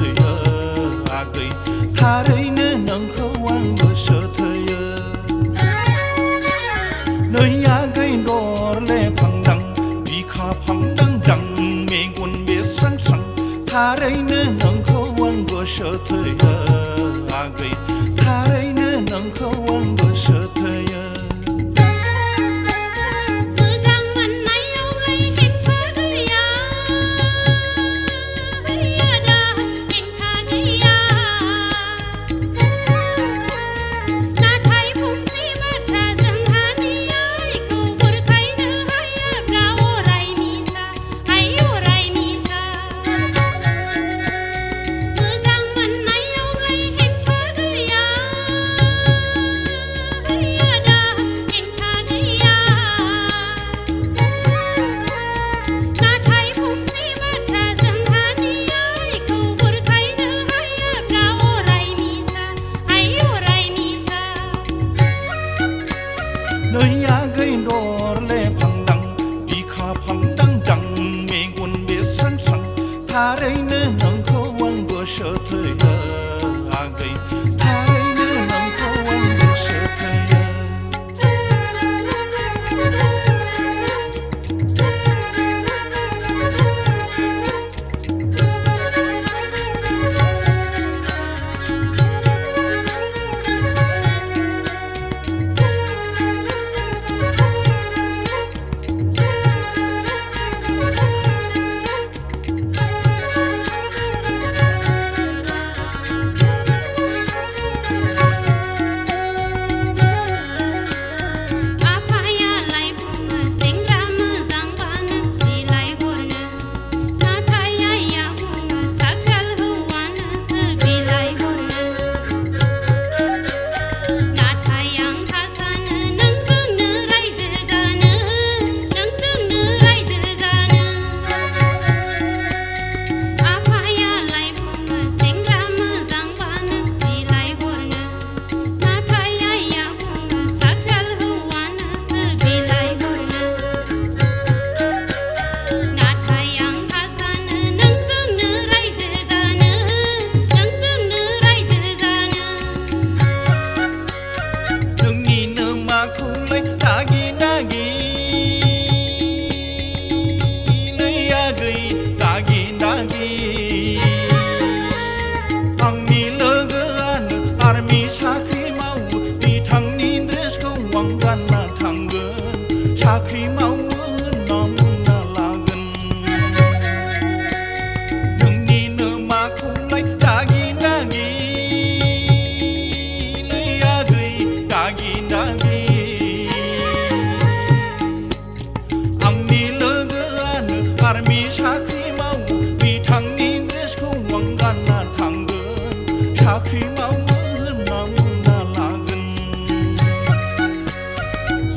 थैयो आगै थारैनो नोंखौ आं गोसो थैयो नै आगै दरले फांदां बिखा फांदां मेगन बेरस्रां स्रां थारैनो नोंखौ आं गोसो थैयो आगै थारैनो नोंखौ आं गोसो थैयो नै आगै दरले फांदां बिखा फांदां मेगन बेरस्रां स्रां थारैनो नोंखौ आं गोसो थैयो आगै थारैनो नोंखौ आं गोसो थैयो साख्रि मावो नामना लागोन नोंनिनो माखौलाय दागि दागि नै आगै दागि दागि आंनि लोगोआनो आर्मि साख्रि मावो बिथांनि ड्रेसखौ आं गानना थांगोन साख्रि मावो नामना लागोन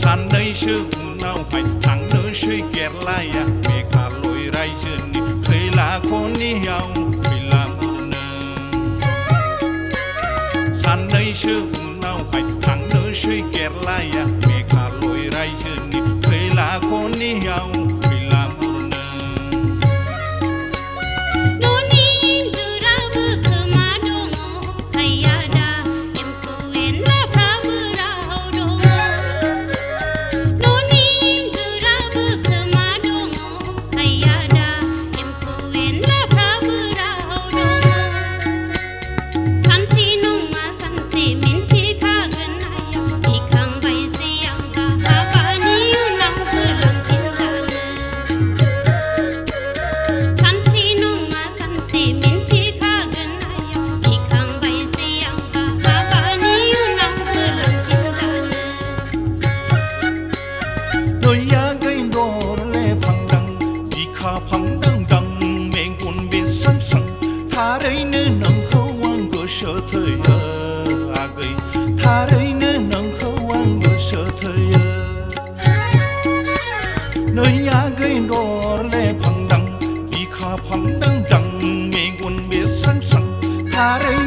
साननैसो उनावहाय थांनोसै केरलाया मेघालय रायजोनि खैला खनियाव खैला बुरनो साननैसो उनावहाय थांनोसै केरलाया मेघालय रायजोनि खैला खनियाव खैला बुरनो फांदां मेगन बेरस्रां स्रां थारैनो नोंखौ आं गोसो थैयो आगै थारैनो नोंखौ आं गोसो थैयो नै आगै दरले फांदां बिखा फांदां मेगन बेरस्रां स्रां थारै